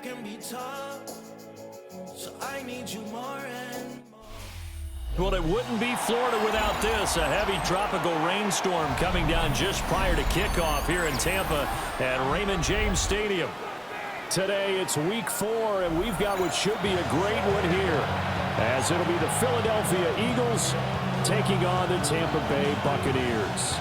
can be tough, so I need you more and more. Well, it wouldn't be Florida without this. A heavy tropical rainstorm coming down just prior to kickoff here in Tampa at Raymond James Stadium. Today, it's week 4, and we've got what should be a great one here, as it'll be the Philadelphia Eagles taking on the Tampa Bay Buccaneers.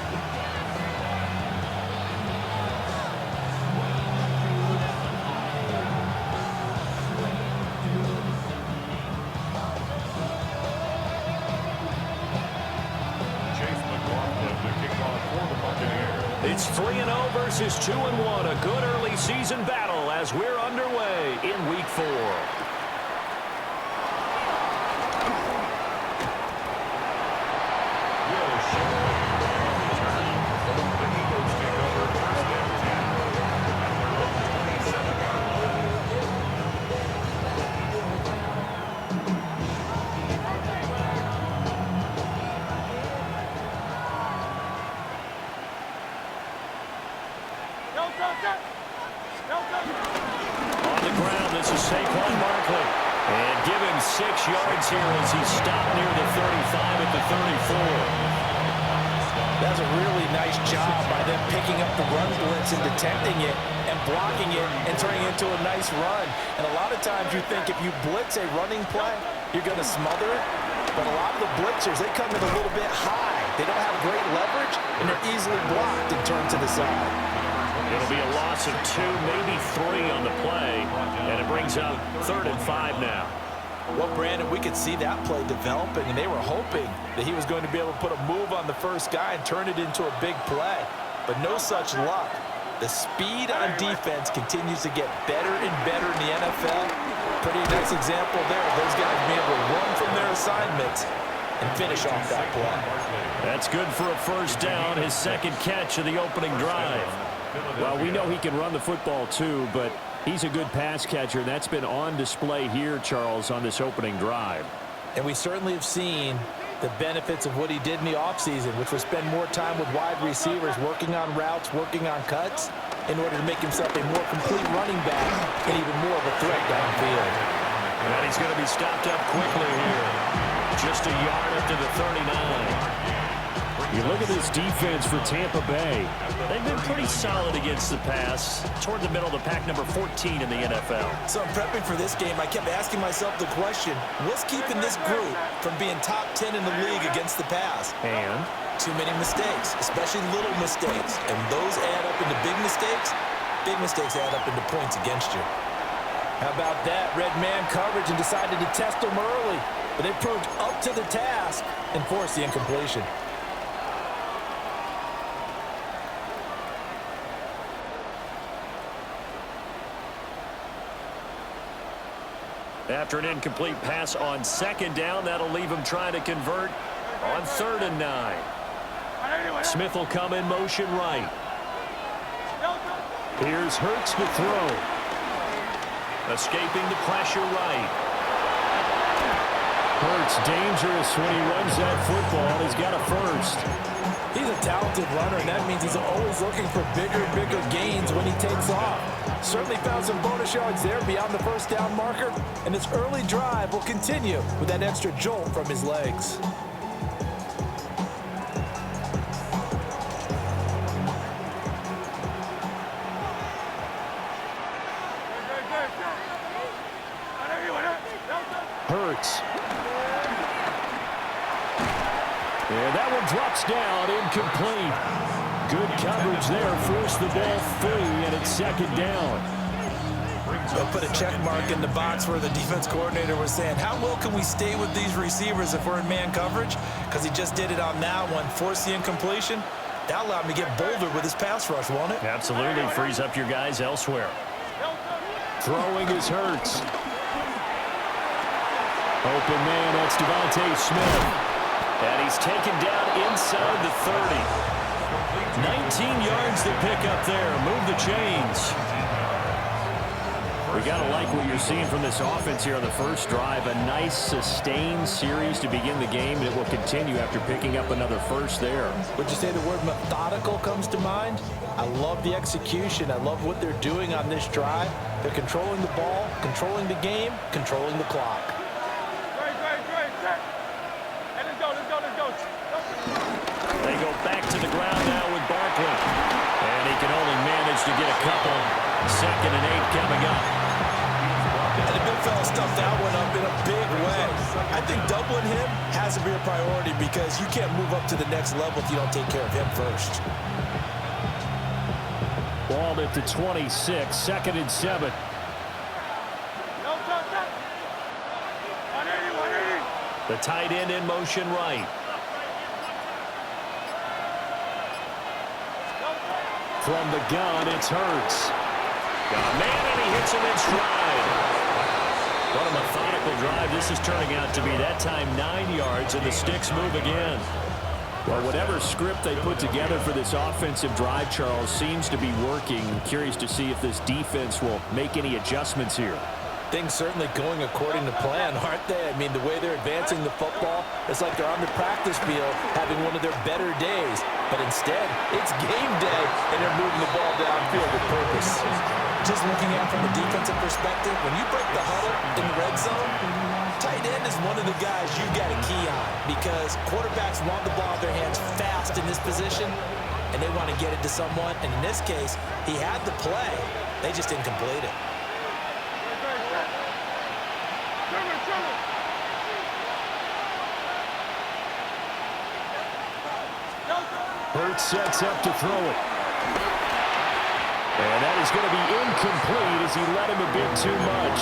It's 3-0 versus 2-1, a good early season battle as we're underway in week 4. On the ground, this is Saquon Barkley. And give him 6 yards here as he stopped near the 35 at the 34. That's a really nice job by them picking up the run blitz and detecting it and blocking it and turning it into a nice run. And a lot of times you think if you blitz a running play, you're going to smother it. But a lot of the blitzers, they come in a little bit high. They don't have great leverage, and they're easily blocked and turned to the side. It'll be a loss of 2, maybe 3 on the play, and it brings up 3rd and 5 now. Well, Brandon, we could see that play developing, and they were hoping that he was going to be able to put a move on the first guy and turn it into a big play. But no such luck. The speed on defense continues to get better and better in the NFL. Pretty nice example there of those guys being able to run from their assignments and finish off that play. That's good for a first down, his 2nd catch of the opening drive. Well, we know he can run the football too, but he's a good pass catcher, and that's been on display here, Charles, on this opening drive. And we certainly have seen the benefits of what he did in the offseason, which was spend more time with wide receivers, working on routes, working on cuts, in order to make himself a more complete running back and even more of a threat downfield. And he's going to be stopped up quickly here. Just a yard up to the 39. You look at this defense for Tampa Bay. They've been pretty solid against the pass, toward the middle of the pack, number 14 in the NFL. So I'm prepping for this game. I kept asking myself the question, what's keeping this group from being top 10 in the league against the pass? And? Too many mistakes, especially little mistakes. And those add up into big mistakes. Big mistakes add up into points against you. How about that? Red man coverage and decided to test them early. But they proved up to the task and forced the incompletion. After an incomplete pass on 2nd down, that'll leave him trying to convert on 3rd and 9. Smith will come in motion right. Here's Hurts to throw. Escaping the pressure right. Hurts dangerous when he runs that football. He's got a first. He's a talented runner, and that means he's always looking for bigger and bigger gains when he takes off. Certainly found some bonus yards there beyond the first down marker, and his early drive will continue with that extra jolt from his legs. Hurts. And that one drops down, incomplete. Good coverage there, forced the ball free, and it's 2nd down. They'll put a check mark in the box where the defense coordinator was saying, how well can we stay with these receivers if we're in man coverage? Because he just did it on that one, forced the incompletion. That allowed him to get bolder with his pass rush, won't it? Absolutely, frees up your guys elsewhere. Throwing is Hurts. Open man, that's Devontae Smith. And he's taken down inside the 30. 19 yards to pick up there. Move the chains. We got to like what you're seeing from this offense here on the first drive. A nice, sustained series to begin the game, and it will continue after picking up another first there. Would you say the word methodical comes to mind? I love the execution. I love what they're doing on this drive. They're controlling the ball, controlling the game, controlling the clock. They go back to the ground now with Barkley. And he can only manage to get a couple. 2nd and 8 coming up. And the big fella stuffed that one up in a big way. I think doubling him has to be a priority because you can't move up to the next level if you don't take care of him first. Ball at the 26, 2nd and 7. The tight end in motion right. From the gun, it's Hurts. Got a man, and he hits him in stride. What a methodical drive this is turning out to be. That time 9 yards, and the sticks move again. Well, whatever script they put together for this offensive drive, Charles, seems to be working. I'm curious to see if this defense will make any adjustments here. Things certainly going according to plan, aren't they? I mean, the way they're advancing the football, it's like they're on the practice field having one of their better days. But instead, it's game day, and they're moving the ball downfield with purpose. Just looking at it from a defensive perspective, when you break the huddle in the red zone, tight end is one of the guys you got a key on because quarterbacks want the ball in their hands fast in this position, and they want to get it to someone. And in this case, he had the play. They just didn't complete it. Hurts sets up to throw it. And that is going to be incomplete as he let him a bit too much.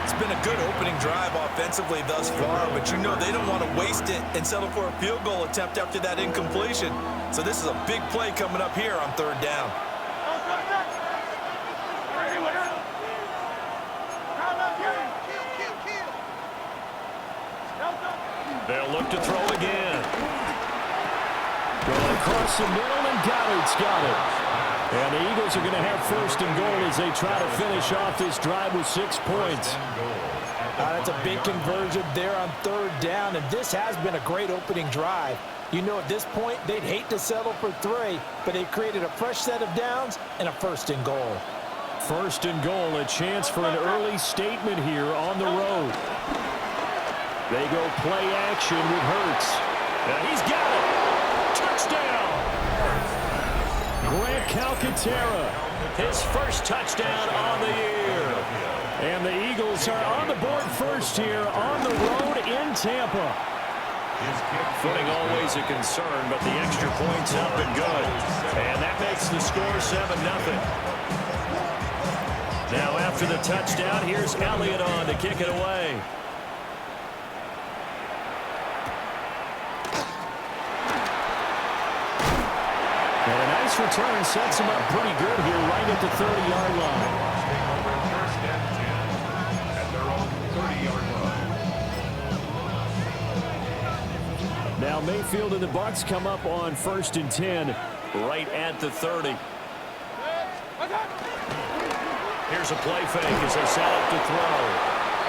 It's been a good opening drive offensively thus far, but you know they don't want to waste it and settle for a field goal attempt after that incompletion. So this is a big play coming up here on 3rd down. They'll look to throw again. Going across the middle, and Goddard's got it. And the Eagles are going to have 1st and goal as they try to finish off this drive with 6 points. That's a big conversion there on 3rd down, and this has been a great opening drive. You know at this point they'd hate to settle for 3, but they've created a fresh set of downs and a 1st and goal. 1st and goal, a chance for an early statement here on the road. They go play action with Hurts. Now he's got it. Touchdown! Grant Calcaterra, his first touchdown on the year. And the Eagles are on the board first here on the road in Tampa. Footing always a concern, but the extra point's up and good. And that makes the score 7-0. Now after the touchdown, here's Elliott on to kick it away. And a nice return sets him up pretty good here right at the 30-yard line. First and 10 at their own 30-yard line. Now Mayfield and the Bucs come up on 1st and 10 right at the 30. Here's a play fake as they set up to throw.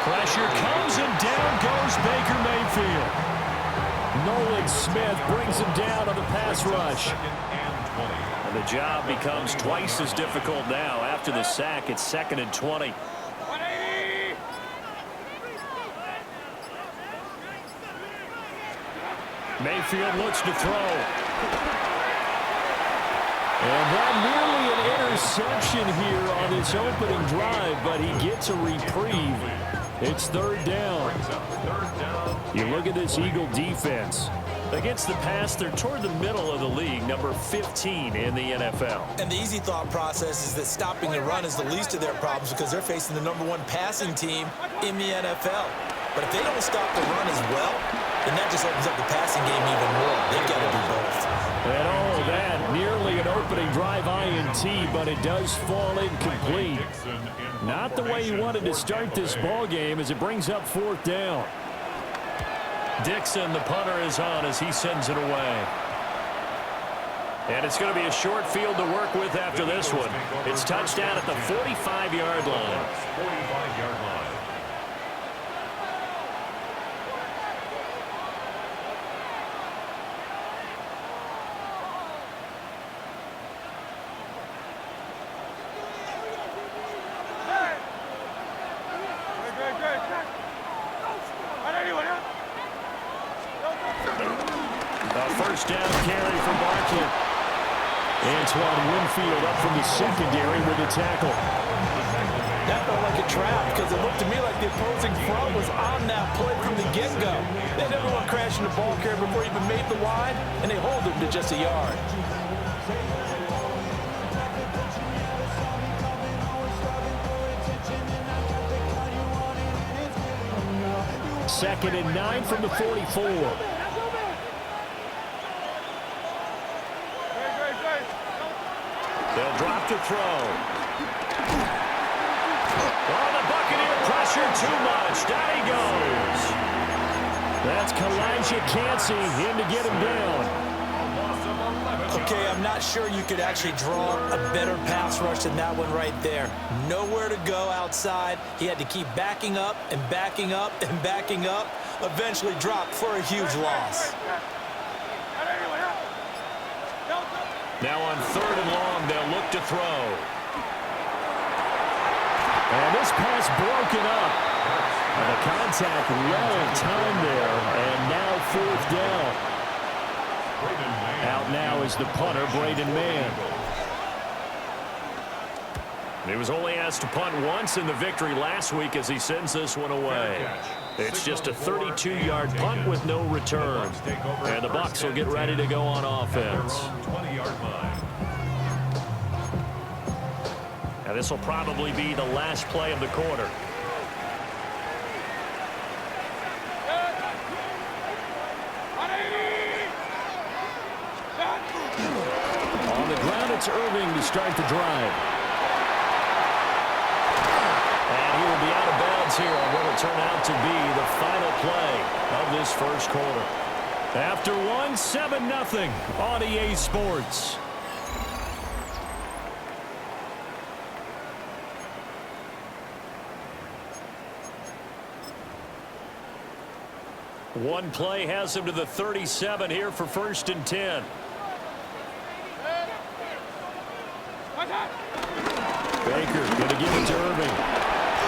Pressure comes and down goes Baker Mayfield. Nolan Smith brings him down on the pass rush. And the job becomes twice as difficult now. After the sack, it's 2nd and 20. Mayfield looks to throw. And that nearly an interception here on this opening drive, but he gets a reprieve. It's 3rd down. You look at this Eagle defense. Against the pass, they're toward the middle of the league, number 15 in the NFL. And the easy thought process is that stopping the run is the least of their problems because they're facing the #1 passing team in the NFL. But if they don't stop the run as well, then that just opens up the passing game even more. They've got to do both. And all that, nearly an opening drive INT, but it does fall incomplete. Not the way he wanted to start this ball game as it brings up 4th down. Dixon, the punter, is on as he sends it away. And it's going to be a short field to work with after this one. It's touchdown at the 45-yard line. 45-yard line. A first down carry for Barkley. Antoine Winfield up from the secondary with a tackle. That felt like a trap because it looked to me like the opposing front was on that play from the get-go. They had everyone crashing the ball carrier before he even made the wide, and they hold him to just a yard. Second and 9 from the 44. They'll drop to throw. Oh, the Buccaneer pressure too much. Down he goes. That's Kalijah Cansey in to get him down. Okay, I'm not sure you could actually draw a better pass rush than that one right there. Nowhere to go outside. He had to keep backing up and backing up and backing up. Eventually dropped for a huge loss. Now on third and long, they'll look to throw. And this pass broken up. And the contact well timed there. And now fourth down. Out now is the punter, Braden Mann. He was only asked to punt once in the victory last week as he sends this one away. It's just a 32-yard punt with no return. And the Bucs will get ready to go on offense. 20-yard line. Now this will probably be the last play of the quarter. On the ground, it's Irving to start the drive. And he will be out of bounds here on what will turn out to be the final play of this first quarter. After one, 7-0 on EA Sports. One play has him to the 37 here for first and 10. Baker going to give it to Irving.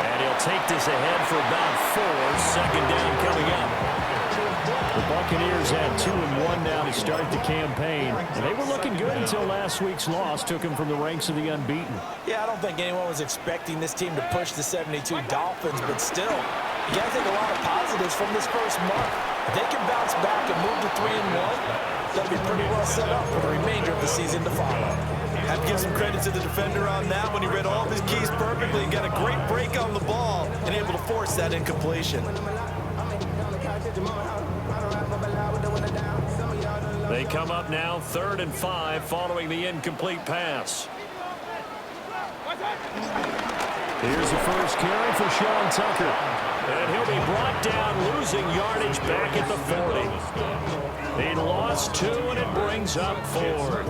And he'll take this ahead for about 4. Second down coming up. The Buccaneers had 2-1 now to start the campaign. And they were looking good until last week's loss took them from the ranks of the unbeaten. Yeah, I don't think anyone was expecting this team to push the 72 Dolphins, but still, you got to take a lot of positives from this first month. If they can bounce back and move to 3-1, they'll be pretty well set up for the remainder of the season to follow. I have to give some credit to the defender on that when he read all of his keys perfectly and got a great break on the ball and able to force that incompletion. They come up now 3rd and 5 following the incomplete pass. Here's the first carry for Sean Tucker. And he'll be brought down, losing yardage back at the 40. He lost 2, and it brings up 4th.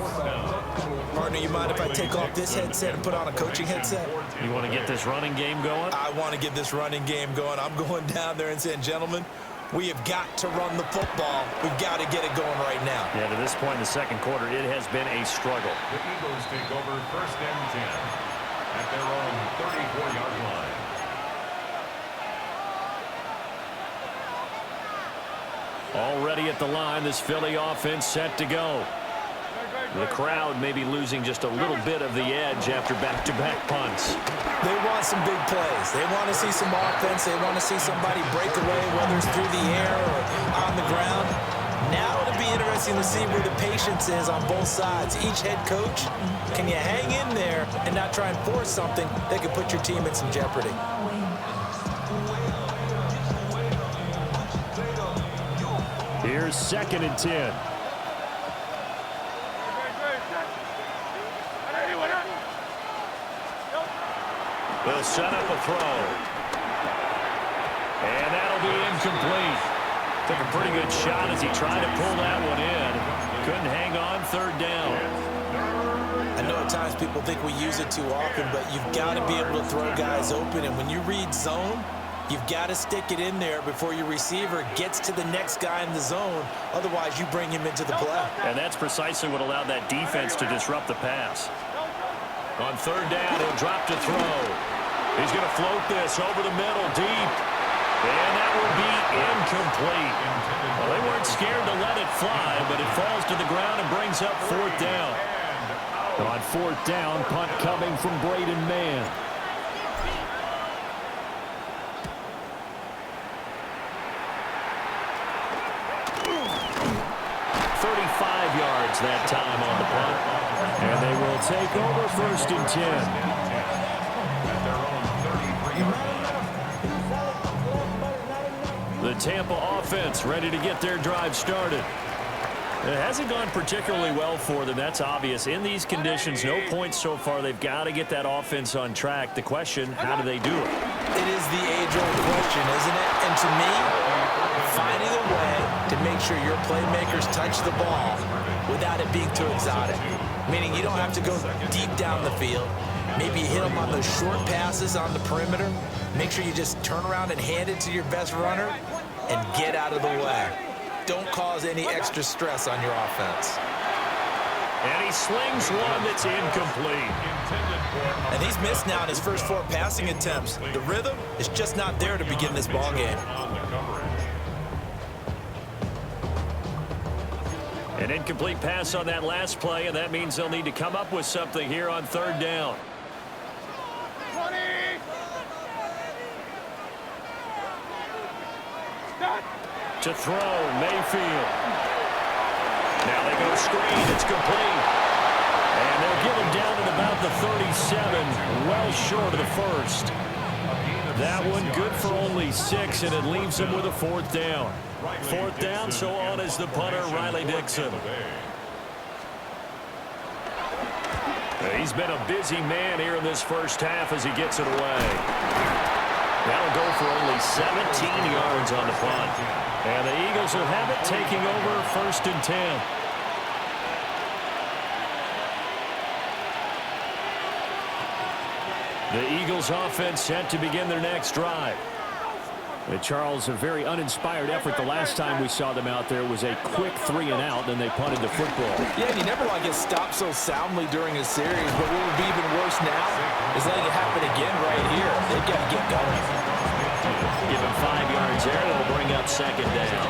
Partner, you mind if I take off this headset and put on a coaching headset? You want to get this running game going? I want to get this running game going. I'm going down there and saying, gentlemen, we have got to run the football. We've got to get it going right now. Yeah, to this point in the second quarter, it has been a struggle. The Eagles take over first and 10 at their own 34-yard line. Already at the line, this Philly offense set to go. The crowd may be losing just a little bit of the edge after back-to-back punts. They want some big plays. They want to see some offense. They want to see somebody break away, whether it's through the air or on the ground. Now it'll be interesting to see where the patience is on both sides. Each head coach, can you hang in there and not try and force something that could put your team in some jeopardy? Here's 2nd and 10. They'll set up a throw. And that'll be incomplete. Took a pretty good shot as he tried to pull that one in. Couldn't hang on third down. I know at times people think we use it too often, but you've got to be able to throw guys open. And when you read zone, you've got to stick it in there before your receiver gets to the next guy in the zone. Otherwise, you bring him into the play. And that's precisely what allowed that defense to disrupt the pass. On third down, he'll drop to throw. He's going to float this over the middle, deep. And that will be incomplete. Well, they weren't scared to let it fly, but it falls to the ground and brings up fourth down. On fourth down, punt coming from Braden Mann. Yards that time on the punt. And they will take over first and 10. The Tampa offense ready to get their drive started. It hasn't gone particularly well for them. That's obvious. In these conditions, no points so far. They've got to get that offense on track. The question, how do they do it? It is the age-old question, isn't it? And to me, finding a way to make sure your playmakers touch the ball without it being too exotic. Meaning you don't have to go deep down the field. Maybe you hit them on those short passes on the perimeter. Make sure you just turn around and hand it to your best runner and get out of the way. Don't cause any extra stress on your offense. And he slings one that's incomplete. And he's missed now in his first 4 passing attempts. The rhythm is just not there to begin this ball game. An incomplete pass on that last play, and that means they'll need to come up with something here on third down. To throw, Mayfield. Now they go screen, it's complete. And they'll give him down at about the 37, well short of the first. That one good for only 6, and it leaves him with a fourth down. Fourth down, so on is the punter, Riley Dixon. He's been a busy man here in this first half as he gets it away. That'll go for only 17 yards on the punt. And the Eagles will have it, taking over first and 10. The Eagles offense set to begin their next drive. Charles, a very uninspired effort the last time we saw them out there was a quick 3 and out, then they punted the football. Yeah, and you never want to get stopped so soundly during a series, but what would be even worse now is letting it happen again right here. They've got to get going. Give him 5 yards there, that'll bring up second down.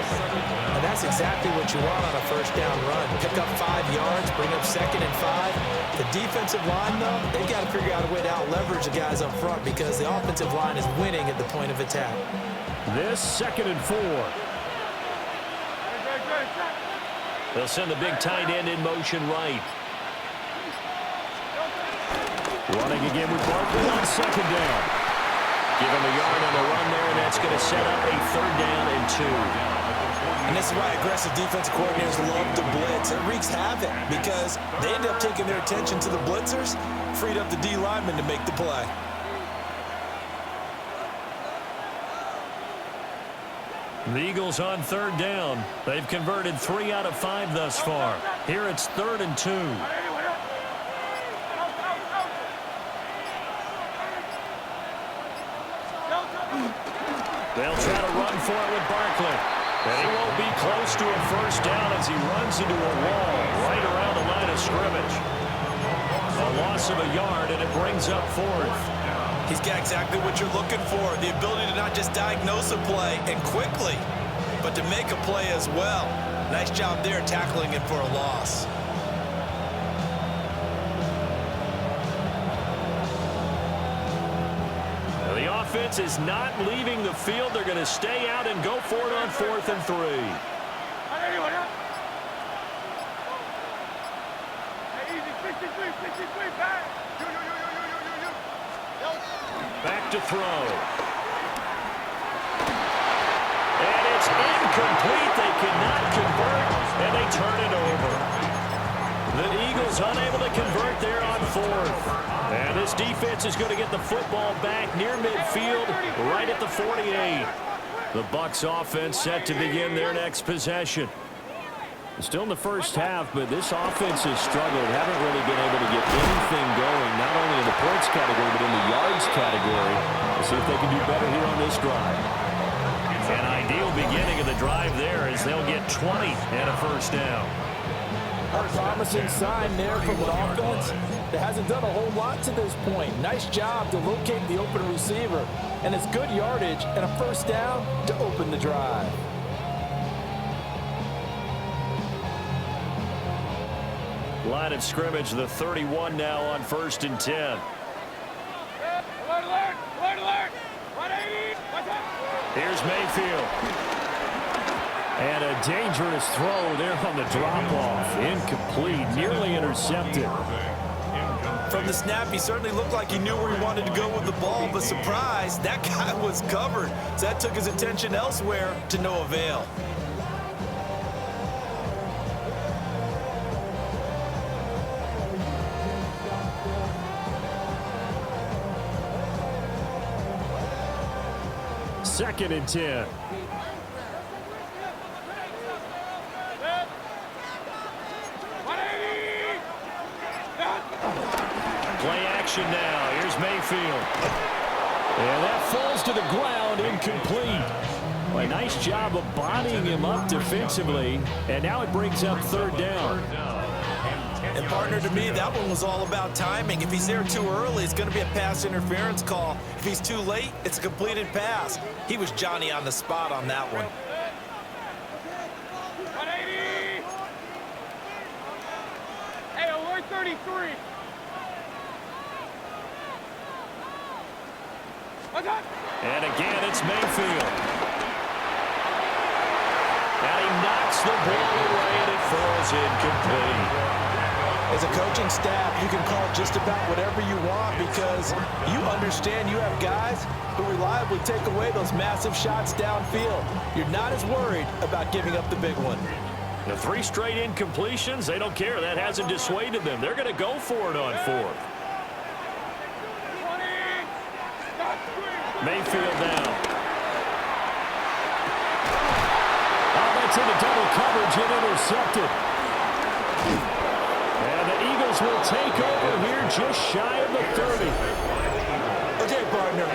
And that's exactly what you want on a first down run. Pick up 5 yards, bring up second and 5. The defensive line, though, they've got to figure out a way to out-leverage the guys up front because the offensive line is winning at the point of attack. This second and 4. They'll send the big tight end in motion right. Running again with Barkley on second down. Give him a yard on the run there, and that's going to set up a third down and 2. And this is why aggressive defensive coordinators love to blitz. It wreaks havoc because they end up taking their attention to the blitzers, freed up the D lineman to make the play. The Eagles on third down. They've converted 3 out of 5 thus far. Here it's third and 2. They'll try to run for it with Barkley. And he won't be close to a first down as he runs into a wall right around the line of scrimmage. A loss of a yard, and it brings up fourth. He's got exactly what you're looking for, the ability to not just diagnose a play and quickly, but to make a play as well. Nice job there tackling it for a loss. Now the offense is not leaving the field. They're going to stay out and go for it on 4th and 3. Back to throw. And it's incomplete. They cannot convert, and they turn it over. The Eagles unable to convert there on 4th. And this defense is going to get the football back near midfield, right at the 48. The Bucs offense set to begin their next possession. Still in the first half, but this offense has struggled. Haven't really been able to get anything going, not only in the points category, but in the yards category. We'll see if they can do better here on this drive. An ideal beginning of the drive there as they'll get 20 and a first down. A promising sign there from an offense that hasn't done a whole lot to this point. Nice job to locate the open receiver, and it's good yardage and a first down to open the drive. Line of scrimmage, the 31 now on 1st and 10. Alert, alert, alert, alert. 180. Here's Mayfield. And a dangerous throw there on the drop-off. Incomplete, nearly intercepted. From the snap, he certainly looked like he knew where he wanted to go with the ball, but surprise, that guy was covered. So that took his attention elsewhere to no avail. Second and 10. Play action now. Here's Mayfield. And that falls to the ground, incomplete. Well, a nice job of bodying him up defensively. And now it brings up 3rd down. And partner, to me, that one was all about timing. If he's there too early, it's going to be a pass interference call. If he's too late, it's a completed pass. He was Johnny on the spot on that one. 180. Hey, alert 33. And again, it's Mayfield. And he knocks the ball away, and it falls incomplete. As a coaching staff, you can call just about whatever you want because you understand you have guys who reliably take away those massive shots downfield. You're not as worried about giving up the big one. The 3 straight incompletions, they don't care. That hasn't dissuaded them. They're going to go for it on 4th. Mayfield down. Oh, that's into double coverage and intercepted. And the Eagles will take over here just shy of the 30. Okay, partner,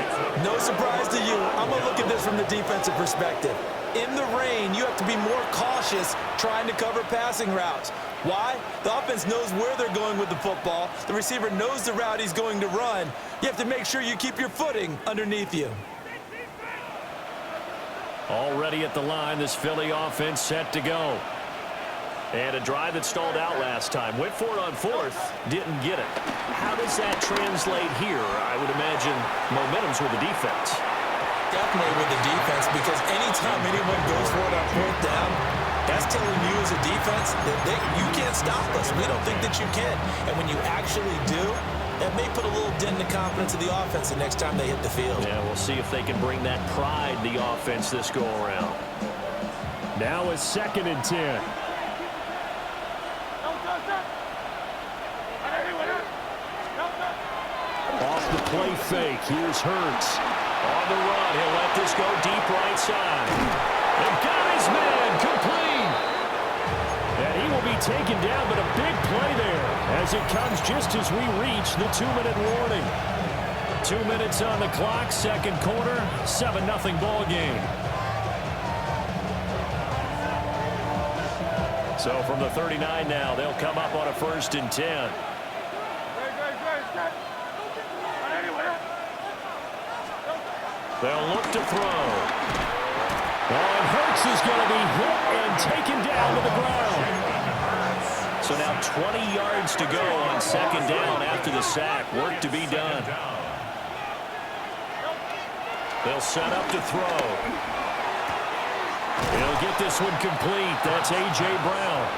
no surprise to you. I'm going to look at this from the defensive perspective. In the rain, you have to be more cautious trying to cover passing routes. Why? The offense knows where they're going with the football. The receiver knows the route he's going to run. You have to make sure you keep your footing underneath you. Already at the line, this Philly offense set to go. And a drive that stalled out last time. Went for it on 4th, didn't get it. How does that translate here? I would imagine momentum's with the defense. Definitely with the defense, because anytime anyone goes for it on 4th down, that's telling you as a defense that you can't stop us. We don't think that you can. And when you actually do, that may put a little dent in the confidence of the offense the next time they hit the field. Yeah, we'll see if they can bring that pride, the offense, this go-around. Now it's 2nd and 10. Off the play fake, here's Hurts. On the run, he'll let this go deep right side. And got his man, complete. And he will be taken down, but a big play there as it comes just as we reach the 2-minute warning. 2 minutes on the clock, 2nd quarter, 7-0 ball game. So from the 39 now, they'll come up on a 1st and 10. They'll look to throw. And Hurts is going to be hit and taken down to the ground. So now 20 yards to go on 2nd down after the sack. Work to be done. They'll set up to throw. He'll get this one complete. That's A.J. Brown.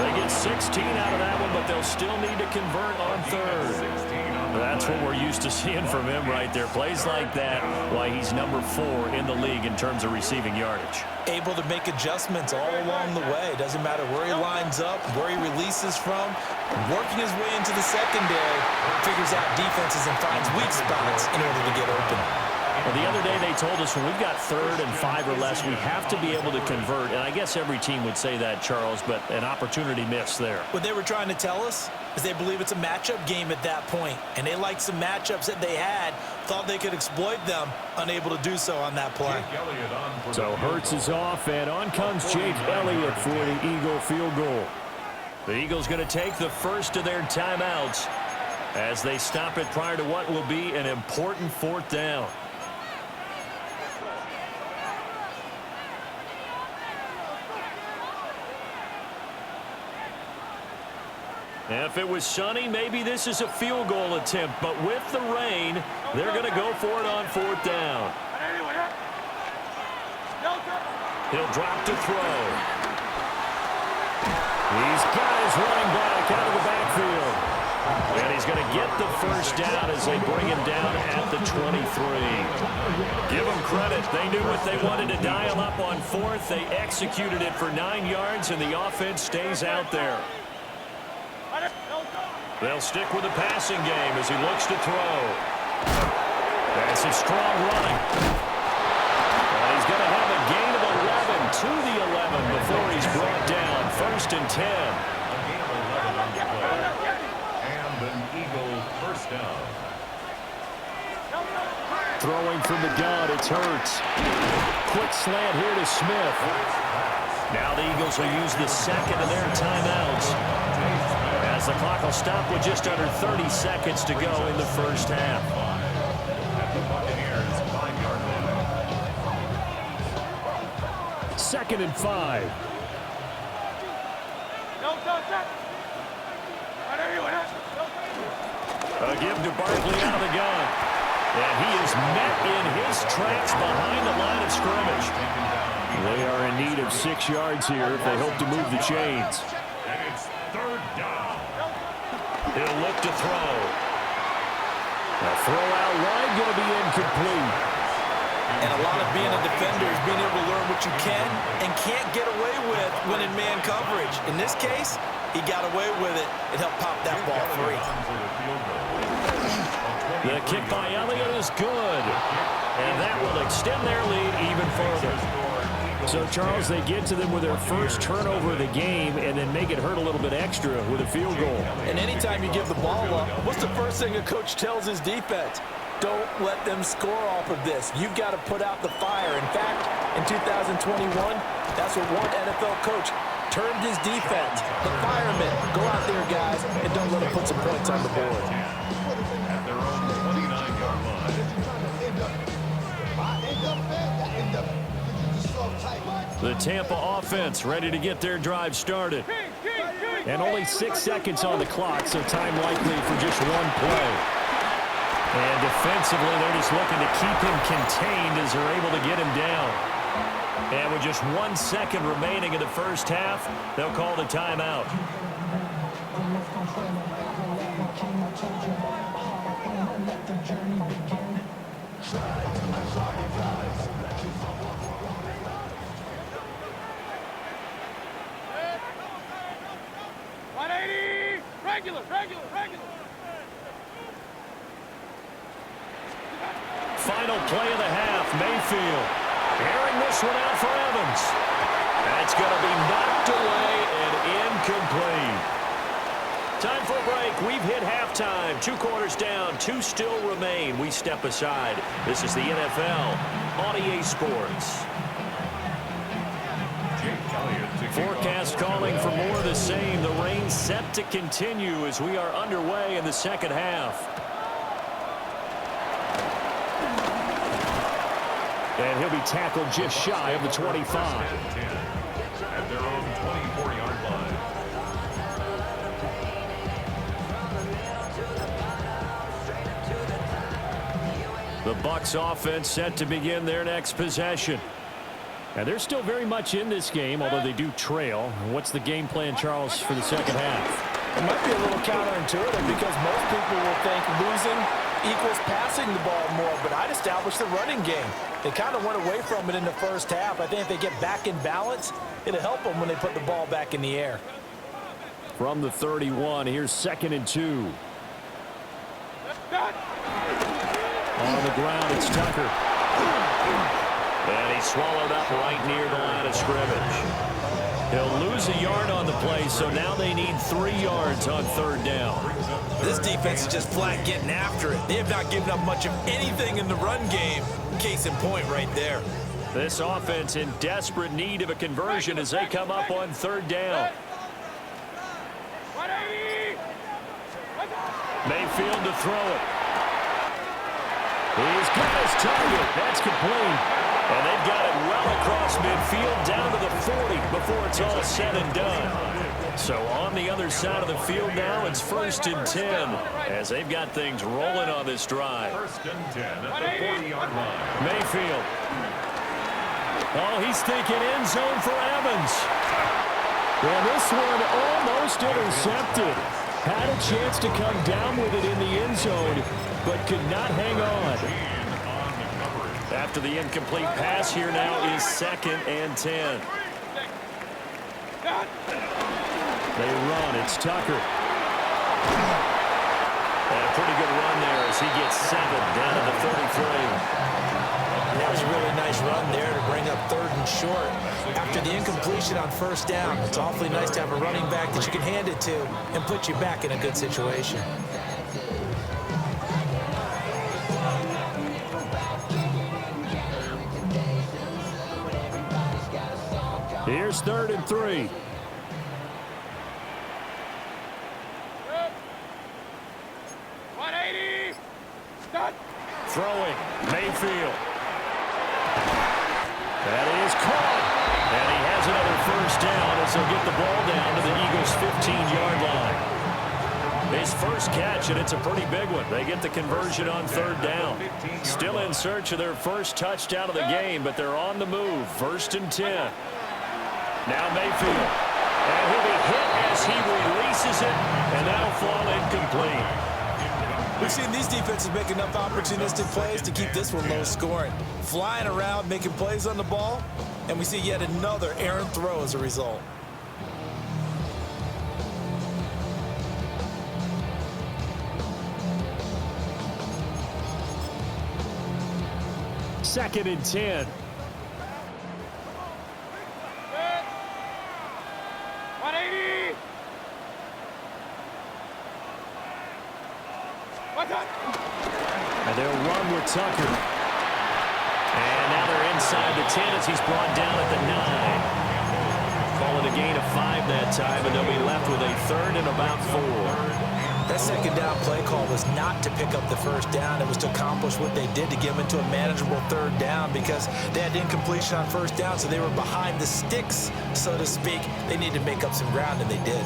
They get 16 out of that one, but they'll still need to convert on 3rd. That's what we're used to seeing from him right there. Plays like that, why he's number 4 in the league in terms of receiving yardage. Able to make adjustments all along the way. Doesn't matter where he lines up, where he releases from. Working his way into the secondary, figures out defenses and finds weak spots in order to get open. Well, the other day they told us when we've got 3rd and 5 or less, we have to be able to convert. And I guess every team would say that, Charles, but an opportunity missed there. What they were trying to tell us is they believe it's a matchup game at that point, and they liked some matchups that they had, thought they could exploit them, unable to do so on that play. So Hurts is off, and on comes Jake Elliott for the Eagle field goal. The Eagles going to take the first of their timeouts as they stop it prior to what will be an important 4th down. If it was sunny, maybe this is a field goal attempt, but with the rain, they're going to go for it on 4th down. He'll drop to throw. He's got his running back out of the backfield. And he's going to get the first down as they bring him down at the 23. Give them credit. They knew what they wanted to dial up on 4th. They executed it for 9 yards, and the offense stays out there. They'll stick with the passing game as he looks to throw. That's some strong running. And he's going to have a gain of 11 to the 11 before he's brought down. 1st and 10. A gain of 11 on the play. And an Eagle first down. Throwing from the gun, it's Hurts. Quick slant here to Smith. Now the Eagles will use the second of their timeouts, as the clock will stop with just under 30 seconds to go in the first half. At the Buccaneers' 5-yard line. 2nd and 5. A give to Barkley out of the gun. And he is met in his tracks behind the line of scrimmage. They are in need of 6 yards here if they hope to move the chains. And it's 3rd down. He'll look to throw. A throw out wide going to be incomplete. And a lot of being a defender is being able to learn what you can and can't get away with when in man coverage. In this case, he got away with it and helped pop that ball free. The kick by Elliott is good. And that will extend their lead even further. So, Charles, they get to them with their first turnover of the game and then make it hurt a little bit extra with a field goal. And anytime you give the ball up, what's the first thing a coach tells his defense? Don't let them score off of this. You've got to put out the fire. In fact, in 2021, that's what one NFL coach termed his defense. The firemen. Go out there, guys, and don't let them put some points on the board. At their own 29-yard line. The Tampa offense ready to get their drive started. And only 6 seconds on the clock, so time likely for just one play. And defensively, they're just looking to keep him contained as they're able to get him down. And with just 1 second remaining in the first half, they'll call the timeout. Regular. Final play of the half, Mayfield. Airing this one out for Evans. That's going to be knocked away and incomplete. Time for a break. We've hit halftime. 2 quarters down, 2 still remain. We step aside. This is the NFL on EA Sports. Forecast calling for more of the same. The rain set to continue as we are underway in the second half. And he'll be tackled just shy of the 25. At their own 24-yard line. The Bucs offense set to begin their next possession. And they're still very much in this game, although they do trail. What's the game plan, Charles, for the second half? It might be a little counterintuitive because most people will think losing equals passing the ball more, but I'd establish the running game. They kind of went away from it in the first half. I think if they get back in balance, it'll help them when they put the ball back in the air. From the 31, here's 2nd and 2. On the ground, it's Tucker. And he's swallowed up right near the line of scrimmage. He'll lose a yard on the play, so now they need 3 yards on third down. This defense is just flat getting after it. They have not given up much of anything in the run game. Case in point right there. This offense in desperate need of a conversion as they come up on third down. 180. Mayfield to throw it. He's got his target. That's complete. And they've got it well across midfield down to the 40 before it's all said and done. So on the other side of the field now, it's 1st and 10 as they've got things rolling on this drive. 1st and 10 at the 40-yard line. Mayfield. Oh, he's thinking end zone for Evans. Well, this one almost intercepted. Had a chance to come down with it in the end zone, but could not hang on. After the incomplete pass, here now is 2nd and 10. They run. It's Tucker. And a pretty good run there as he gets 7 down to the 33. That was a really nice run there to bring up 3rd and short. After the incompletion on 1st down, it's awfully nice to have a running back that you can hand it to and put you back in a good situation. Here's 3rd and 3. Throwing. Mayfield. That is caught. And he has another 1st down as they'll get the ball down to the Eagles' 15-yard line. His first catch, and it's a pretty big one. They get the conversion on 3rd down. Still in search of their first touchdown of the game, but they're on the move. 1st and 10. Now Mayfield. And he'll be hit as he releases it, and that'll fall incomplete. We've seen these defenses make enough opportunistic plays to keep this one low scoring. Flying around, making plays on the ball, and we see yet another errant throw as a result. Second and 10. 180. And they'll run with Tucker. And now they're inside the 10 as he's brought down at the 9. Call it a gain of 5 that time, and they'll be left with a 3rd and about 4. That 2nd down play call was not to pick up the 1st down. It was to accomplish what they did to get them into a manageable 3rd down because they had incompletion on 1st down, so they were behind the sticks, so to speak. They needed to make up some ground, and they did.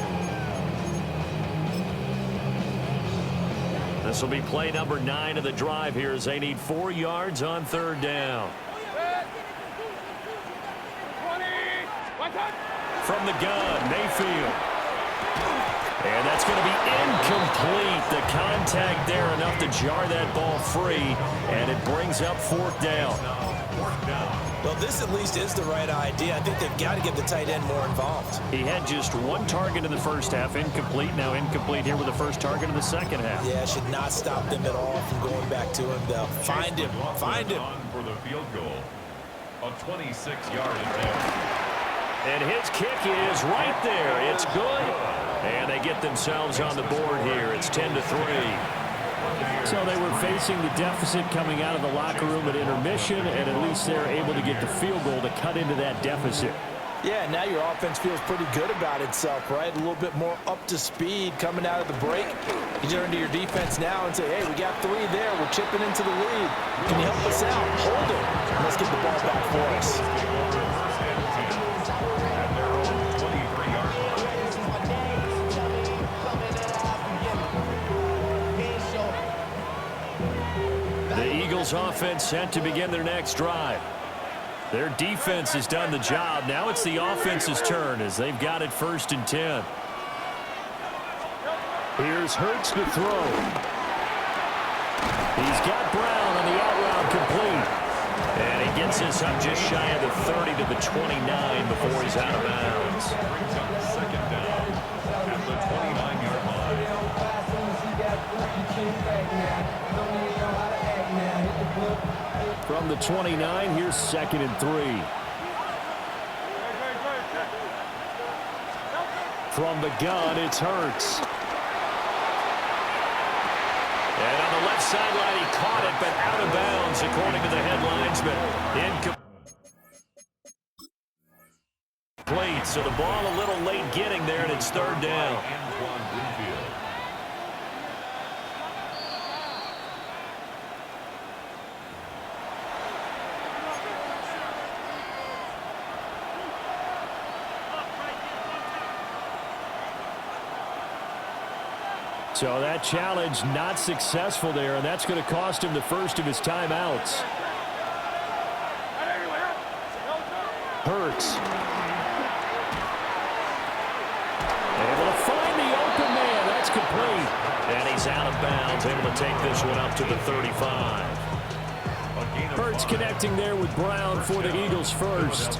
This will be play number 9 of the drive here as they need 4 yards on 3rd down. From the gun, Mayfield. And that's going to be incomplete. The contact there enough to jar that ball free, and it brings up 4th down. Well, this at least is the right idea. I think they've got to get the tight end more involved. He had just 1 target in the first half, incomplete. Now incomplete here with the first target in the second half. Yeah, should not stop them at all from going back to him. They'll find him. Find him. For the field goal. A 26-yard attempt. And his kick is right there. It's good. And they get themselves on the board here. It's 10-3. So they were facing the deficit coming out of the locker room at intermission, and at least they're able to get the field goal to cut into that deficit. Yeah, now your offense feels pretty good about itself, right? A little bit more up to speed coming out of the break. You turn to your defense now and say, hey, we got 3 there. We're chipping into the lead. Can you help us out? Hold it. Let's get the ball back for us. Offense set to begin their next drive. Their defense has done the job. Now it's the offense's turn as they've got it 1st and 10. Here's Hurts to throw. He's got Brown on the out route complete. And he gets this up just shy of the 30 to the 29 before he's out of bounds. Brings up 2nd down at the 29-yard line. from the 29. Here's 2nd and 3. From the gun, it's Hurts. And on the left sideline, he caught it, but out of bounds, according to the head linesman. Incomplete, so the ball a little late getting there, and it's 3rd down. So that challenge not successful there, and that's going to cost him the first of his timeouts. Hurts. Able to find the open man. That's complete. And he's out of bounds, able to take this one up to the 35. Hurts connecting there with Brown for the Eagles first.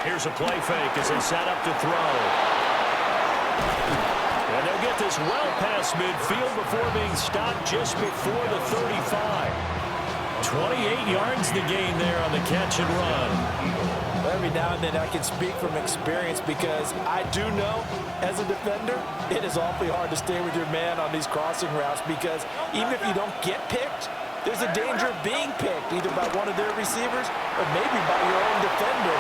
Here's a play fake as they set up to throw. And they'll get this well past midfield before being stopped just before the 35. 28 yards to gain there on the catch and run. Every now and then I can speak from experience because I do know as a defender it is awfully hard to stay with your man on these crossing routes because even if you don't get picked, there's a danger of being picked either by one of their receivers or maybe by your own defender.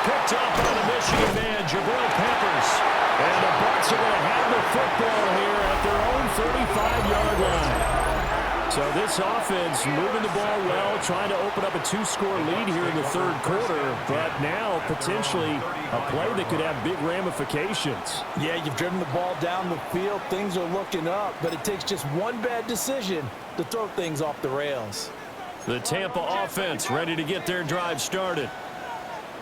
Picked up by the Michigan man, Jabril Peppers. And the Bucs are going to have the football here at their own 35-yard line. So this offense moving the ball well, trying to open up a 2-score lead here in the 3rd quarter, but now potentially a play that could have big ramifications. Yeah, you've driven the ball down the field. Things are looking up, but it takes just one bad decision to throw things off the rails. The Tampa offense ready to get their drive started.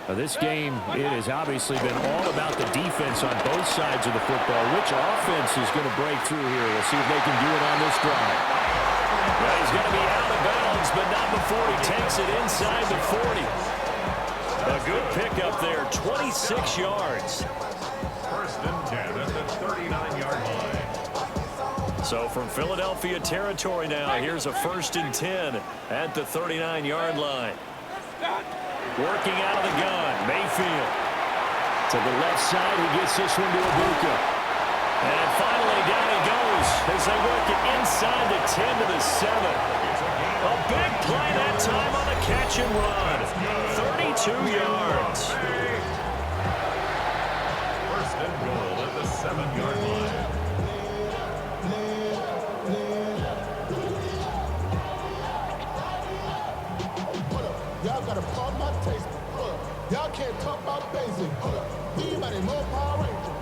Now this game, it has obviously been all about the defense on both sides of the football. Which offense is going to break through here? We'll see if they can do it on this drive. Well, he's going to be out of bounds, but not before he takes it inside the 40. A good pickup there, 26 yards. 1st and 10 at the 39-yard line. So from Philadelphia territory now, here's a 1st and 10 at the 39-yard line. Working out of the gun, Mayfield. To the left side, he gets this one to Buca. And finally down he goes as they work it inside the 10 to the 7. A big play that time on the catch and run. 32 yards. 1st and goal at the 7-yard line. Y'all got to pump my taste. Y'all can't talk about basic. Anybody more Power Ranger.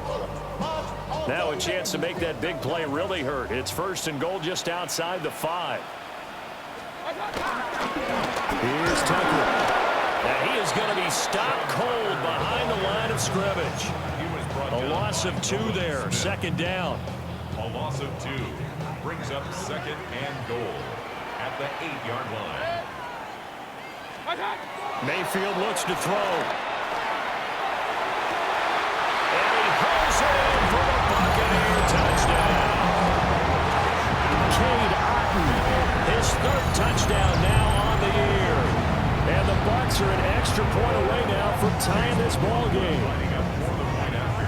Now a chance to make that big play really hurt. It's 1st and goal just outside the 5. Here's Tucker. And he is going to be stopped cold behind the line of scrimmage. A loss of 2 there, 2nd down. A loss of 2 brings up 2nd and goal at the 8-yard line. Mayfield looks to throw. And he pulls it in for the Buccaneer touchdown. Cade Otton, His 3rd touchdown now on the year. and the Bucs are an extra point away now from tying this ball game. Lining up for the point after.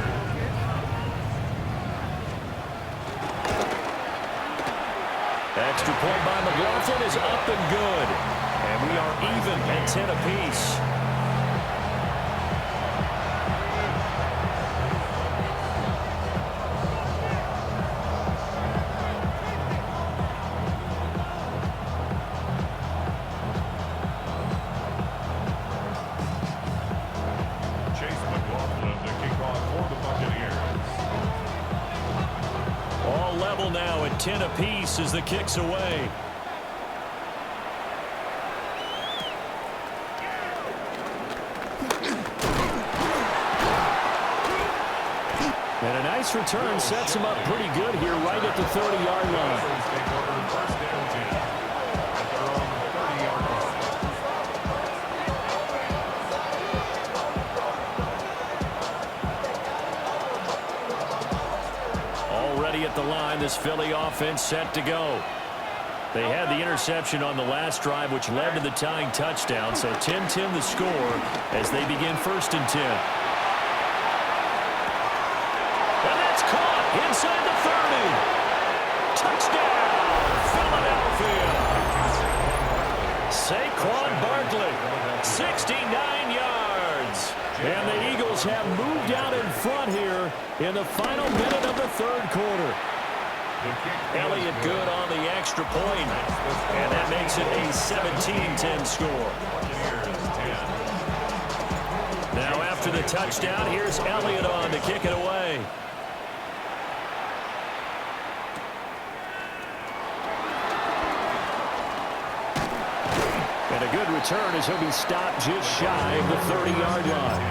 Extra point by McLaughlin is up and good. And we are even at 10 apiece. Chase McLaughlin to kick off for the Buccaneers. All level now at 10 apiece as the kick's away. And a nice return sets him up pretty good here right at the 30-yard line. Take over 1st and 10. ready at the line. This Philly offense set to go. They had the interception on the last drive, which led to the tying touchdown. So 10-10 the score as they begin 1st and 10. And that's caught inside the 30. Touchdown, Philadelphia. Saquon Barkley, 69 yards. And the Eagles have moved out in front here in the final minute of the 3rd quarter. Elliott good on the extra point, and that makes it a 17-10 score. Now after the touchdown, here's Elliott on to kick it away. And a good return as he'll be stopped just shy of the 30-yard line.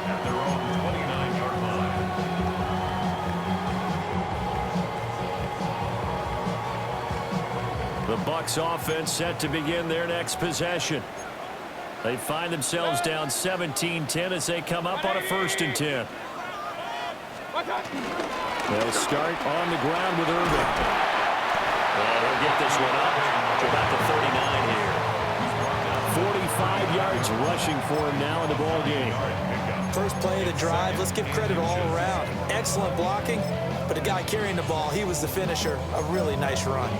At their own 29-yard line. The Bucs offense set to begin their next possession. They find themselves down 17-10 as they come up on a 1st and 10. They'll start on the ground with Irving. Well, he'll get this one up to about the 39 here. 45 yards rushing for him now in the ball game. First play of the drive, let's give credit all around. Excellent blocking, but the guy carrying the ball, he was the finisher. A really nice run.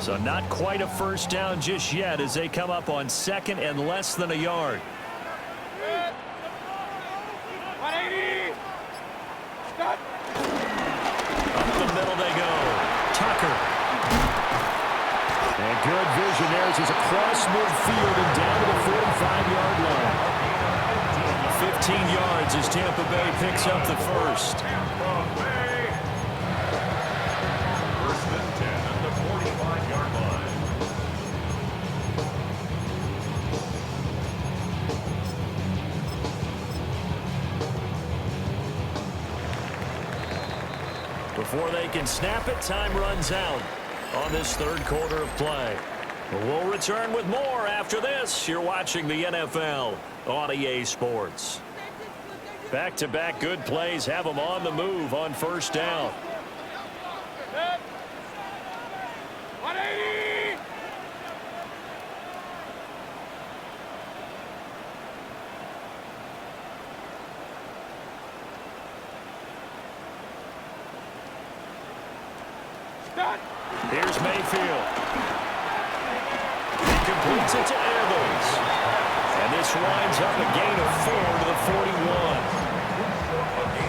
So not quite a first down just yet as they come up on 2nd and less than a yard. 180. Stop. Up the middle they go. Tucker. And good vision there as he's across midfield and down to the 45-yard line. 15 yards as Tampa Bay picks up the first. First and 10 at the 45-yard line. Before they can snap it, time runs out on this 3rd quarter of play. We'll return with more after this. You're watching the NFL on EA Sports. Back-to-back good plays have them on the move on 1st down. 180. Stop. Here's Mayfield. He completes it to Evans. And this winds up a gain of 4 to the 41.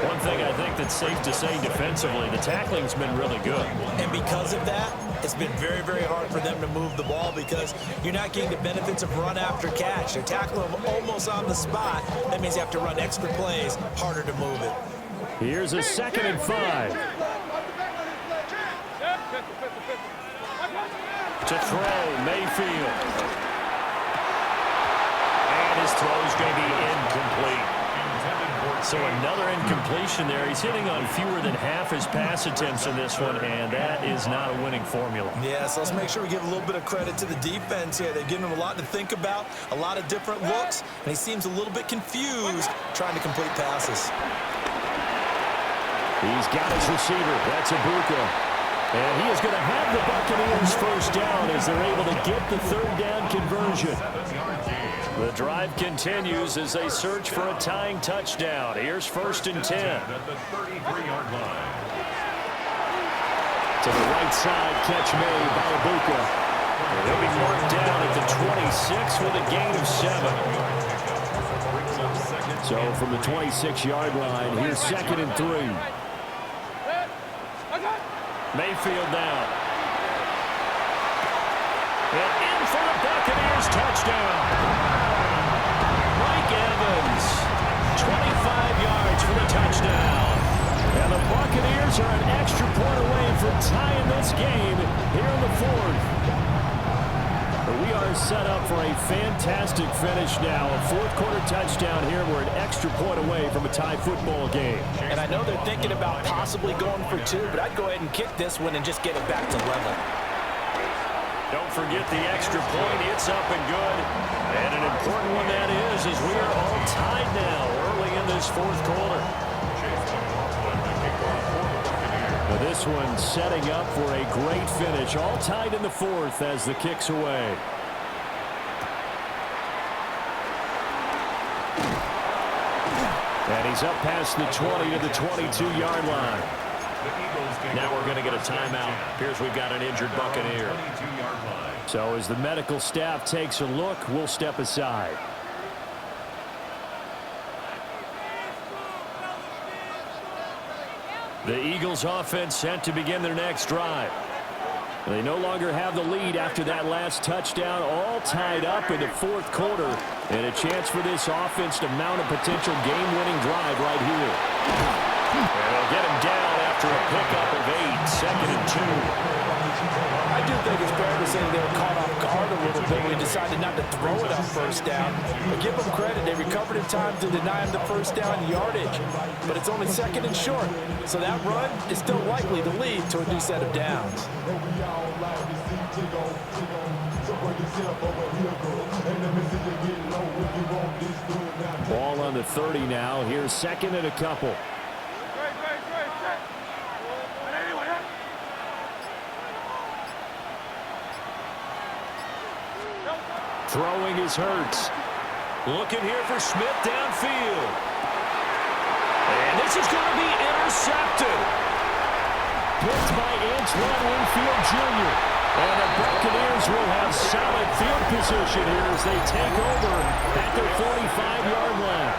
One thing I think that's safe to say defensively, the tackling's been really good. And because of that, it's been very, very hard for them to move the ball because you're not getting the benefits of run after catch. They're tackling them almost on the spot. That means you have to run extra plays, harder to move it. Here's a 2nd and 5. To throw, Mayfield. And his throw's going to be incomplete. So another incompletion there. He's hitting on fewer than half his pass attempts in this one, and that is not a winning formula. Yeah, so let's make sure we give a little bit of credit to the defense here. They're giving him a lot to think about, a lot of different looks, and he seems a little bit confused trying to complete passes. He's got his receiver. That's a Buca. And he is going to have the Buccaneers first down as they're able to get the 3rd down conversion. The drive continues as they search for a tying touchdown. Here's 1st and 10. At the 33-yard line. To the right side, catch made by Buca. He'll be marked down at the 26 with a gain of 7. So from the 26-yard line, here's 2nd and 3. Mayfield now. And in for the Buccaneers touchdown. Mike Evans, 25 yards for the touchdown. And the Buccaneers are an extra point away from tying this game here in the 4th. But we are set up for a fantastic finish now. A 4th quarter touchdown here. We're an extra point away from a tie football game. And I know they're thinking about possibly going for 2, but I'd go ahead and kick this one and just get it back to level. Don't forget the extra point. It's up and good. And an important one that is, as we are all tied now early in this fourth quarter. Now this one setting up for a great finish. All tied in the fourth as the kick's away. And he's up past the 20 to the 22-yard line. Now we're going to get a timeout. Here's we've got an injured Buccaneer. So as the medical staff takes a look, we'll step aside. The Eagles offense set to begin their next drive. They no longer have the lead after that last touchdown, all tied up in the fourth quarter, and a chance for this offense to mount a potential game-winning drive right here. And they'll get him down after a pickup of 8, 2nd and 2. I do think it's fair to say they were caught off guard a little bit when he decided not to throw it on first down. But give them credit, they recovered in time to deny him the first down yardage. But it's only 2nd and short, so that run is still likely to lead to a new set of downs. Ball on the 30 now. Here's 2nd and a couple. Throwing is Hurts. Looking here for Smith downfield. And this is going to be intercepted. Picked by Antoine Winfield Jr. And the Buccaneers will have solid field position here as they take over at their 45-yard line.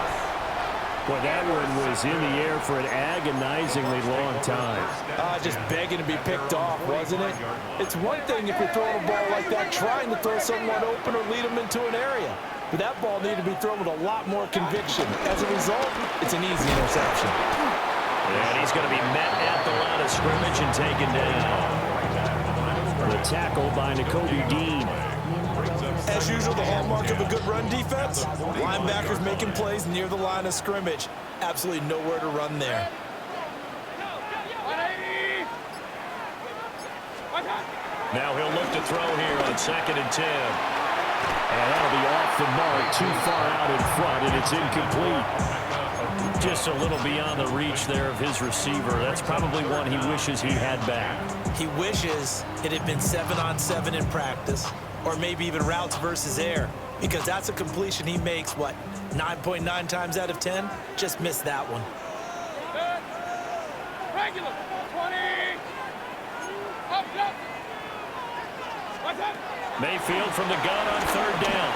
Well, that one was in the air for an agonizingly long time. Just begging to be picked off, wasn't it? It's one thing if you're throwing a ball like that, trying to throw someone open or lead them into an area. But that ball needed to be thrown with a lot more conviction. As a result, it's an easy interception. And he's going to be met at the line of scrimmage and taken down. The tackle by Nakobe Dean. As usual, the hallmark of a good run defense, linebackers making plays near the line of scrimmage. Absolutely nowhere to run there. Now he'll look to throw here on 2nd and 10. And that'll be off the mark, too far out in front, and it's incomplete. Just a little beyond the reach there of his receiver. That's probably one he wishes he had back. He wishes it had been 7-on-7 in practice, or maybe even routes versus air, because that's a completion he makes, 9.9 times out of 10? Just missed that one. Regular, 20. Up. Mayfield from the gun on 3rd down.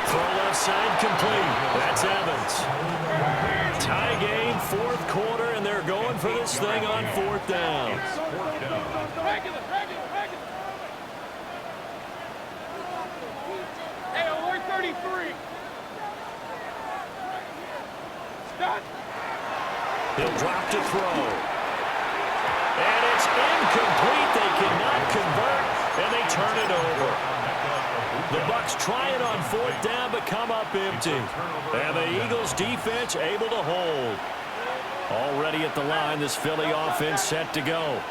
Throw left side complete. That's Evans. Tie game, 4th quarter, and they're going for this thing on 4th down. Regular. Hey, alert 33. Stop. He'll drop to throw. And it's incomplete. They cannot convert, and they turn it over. The Bucs try it on 4th down, but come up empty. And the Eagles defense able to hold. Already at the line, this Philly offense set to go.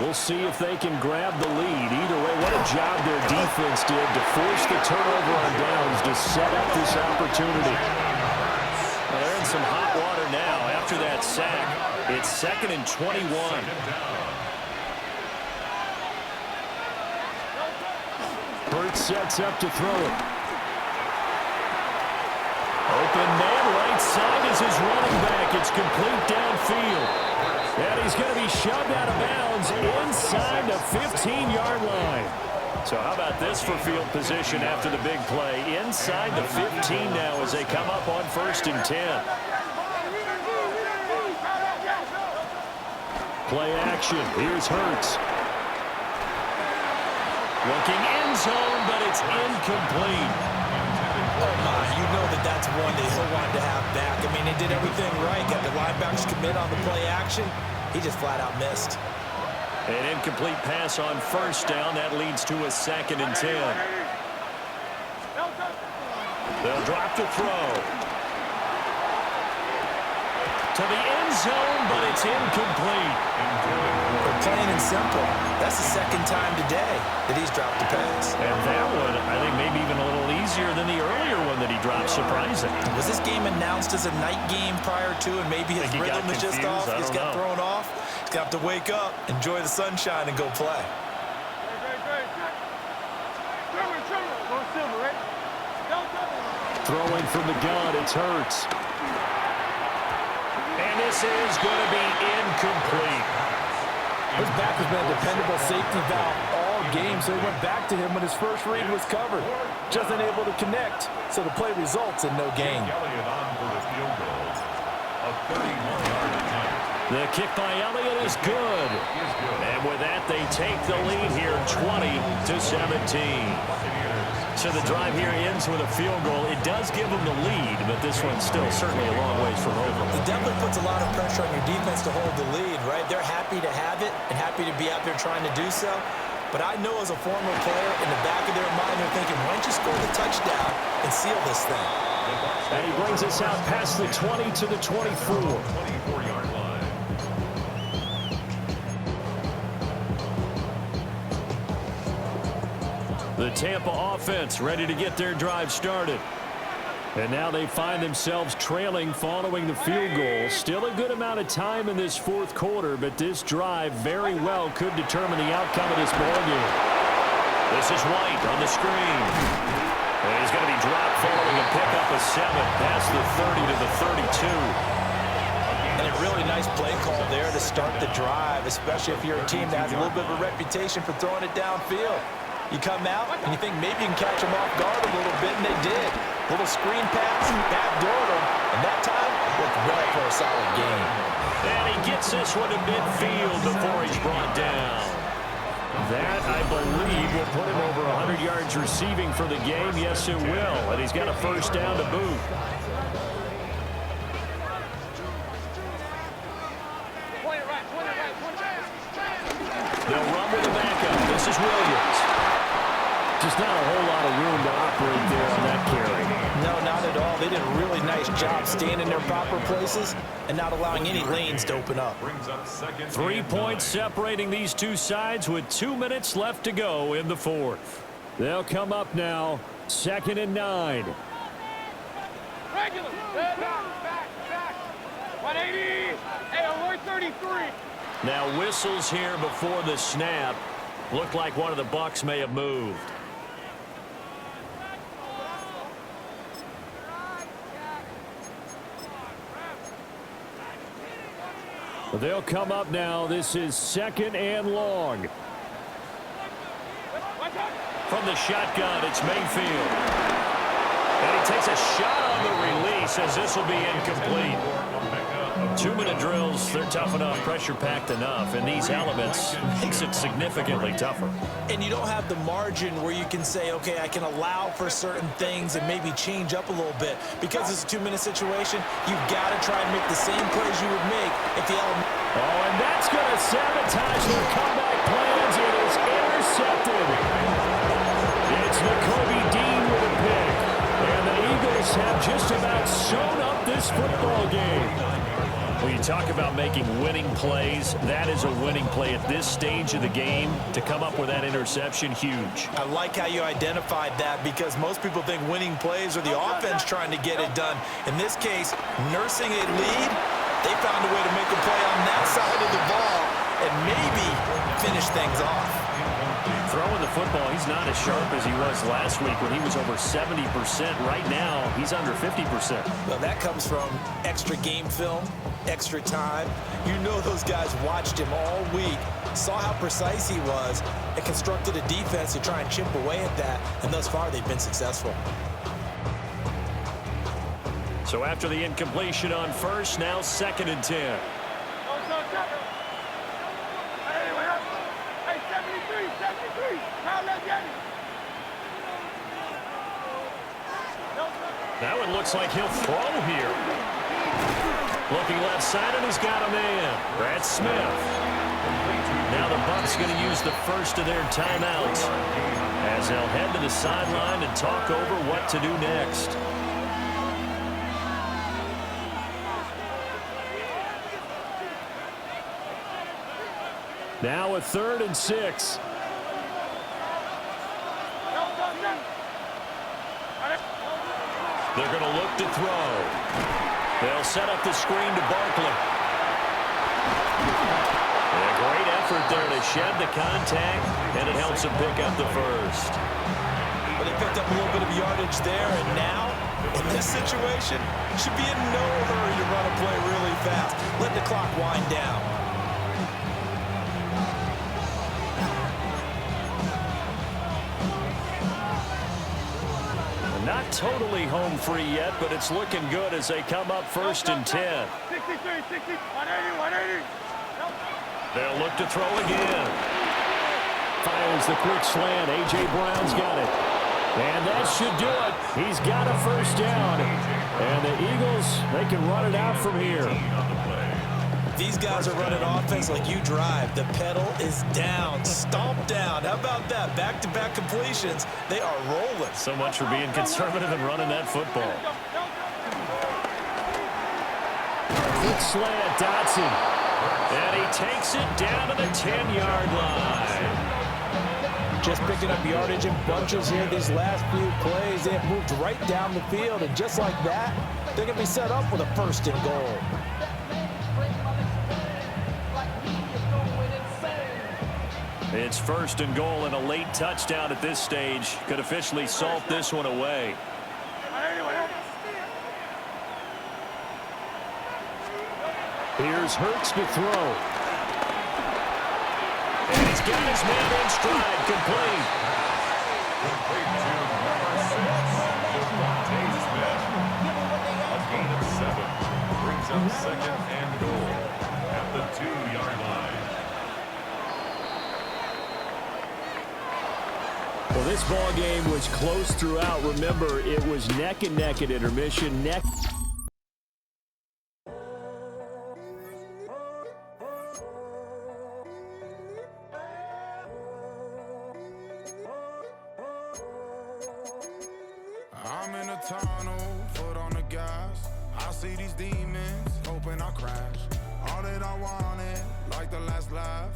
We'll see if they can grab the lead. Either way, what a job their defense did to force the turnover on downs to set up this opportunity. Well, they're in some hot water now after that sack. It's 2nd and 21. Hurts sets up to throw it. Open man right side is his running back. It's complete downfield. And he's going to be shoved out of bounds inside the 15-yard line. So how about this for field position after the big play? Inside the 15 now as they come up on 1st and 10. Play action. Here's Hurts. Looking end zone, but it's incomplete. Oh, my. You know that's one that he'll want to have back. I mean, he did everything right. Got the linebackers commit on the play action. He just flat out missed. An incomplete pass on 1st down. That leads to a 2nd and 10. They'll drop to throw. To to the end zone, but it's incomplete. Plain and simple. That's the second time today that he's dropped a pass. And that one, I think, maybe even a little easier than the earlier one that he dropped, surprising. Was this game announced as a night game prior to, and maybe his rhythm is just off? He's got thrown off. He's got to wake up, enjoy the sunshine, and go play. Throwing from the gun, it's Hurts. And this is going to be incomplete. His back has been a dependable safety valve all game, so he went back to him when his first read was covered. Just unable to connect, so the play results in no gain. The kick by Elliott is good. And with that, they take the lead here 20-17. So the drive here ends with a field goal. It does give them the lead, but this one's still certainly a long ways from over. It definitely puts a lot of pressure on your defense to hold the lead, right? They're happy to have it and happy to be out there trying to do so. But I know as a former player, in the back of their mind, they're thinking, why don't you score the touchdown and seal this thing? And he brings us out past the 20 to the 24. 24-yard line. The Tampa offense ready to get their drive started. And now they find themselves trailing following the field goal. Still a good amount of time in this fourth quarter, but this drive very well could determine the outcome of this ball game. This is White on the screen. And he's going to be dropped following a pickup of 7 past the 30 to the 32. And a really nice play call there to start the drive, especially if you're a team that has a little bit of a reputation for throwing it downfield. You come out, and you think maybe you can catch them off guard a little bit, and they did. Little screen pass, backdoored them, and that time worked well for a solid game. And he gets this one to midfield before he's brought down. That, I believe, will put him over 100 yards receiving for the game. Yes, it will. And he's got a first down to boot. They'll run with the backup. This is Williams. Just not a whole lot of room to operate there on that carry. No, not at all. They did a really nice job staying in their proper places and not allowing any lanes to open up. 3 points separating these two sides with 2 minutes left to go in the fourth. They'll come up now, 2nd and 9. Regular. Back. 180. Hey, alert 33. Now whistles here before the snap. Looked like one of the Bucs may have moved. They'll come up now. This is 2nd and long. From the shotgun, it's Mayfield. And he takes a shot on the release as this will be incomplete. 2-minute drills, they're tough enough, pressure-packed enough, and these elements makes it significantly tougher. And you don't have the margin where you can say, okay, I can allow for certain things and maybe change up a little bit. Because it's a 2-minute situation, you've got to try and make the same plays you would make if the element... Oh, and that's going to sabotage their comeback plans. It is intercepted. It's Nakobe Dean with a pick. And the Eagles have just about sewn up this football game. When you talk about making winning plays, that is a winning play at this stage of the game. To come up with that interception, huge. I like how you identified that because most people think winning plays are the offense trying to get it done. In this case, nursing a lead, they found a way to make a play on that side of the ball and maybe finish things off. Throwing the football, he's not as sharp as he was last week when he was over 70%. Right now, he's under 50%. Well, that comes from extra game film, extra time. You know those guys watched him all week, saw how precise he was, and constructed a defense to try and chip away at that, and thus far they've been successful. So after the incompletion on first, now 2nd and 10. That one looks like he'll throw here. Looking left side, and he's got a man. Brad Smith. Now the Bucs going to use the first of their timeouts as they'll head to the sideline and talk over what to do next. Now a 3rd and 6. They're going to look to throw. They'll set up the screen to Barkley. And a great effort there to shed the contact, and it helps him pick up the first. But they picked up a little bit of yardage there, and now, in this situation, should be in no hurry to run a play really fast. Let the clock wind down. Not totally home free yet, but it's looking good as they come up 1st and 10. 63, 60, 180, 180. They'll look to throw again. Fires the quick slant. A.J. Brown's got it. And that should do it. He's got a 1st down. And the Eagles, they can run it out from here. These guys are running offense like you drive. The pedal is down, stomped down. How about that? Back-to-back completions. They are rolling. So much for being conservative and running that football. Quick slant, Dotson. And he takes it down to the 10-yard line. Just picking up yardage in bunches here these last few plays. They have moved right down the field, and just like that, they're going to be set up with a 1st and goal. It's 1st and goal, and a late touchdown at this stage could officially salt this one away. Here's Hurts to throw. And he's got his man in stride, complete. Complete to number 6, Devontae Smith. A gain of 7 brings up 2nd and goal at the 2-yard line. Well, this ball game was close throughout. Remember, it was neck and neck at intermission. I'm in a tunnel, foot on the gas. I see these demons, hoping I crash. All that I wanted, like the last laugh.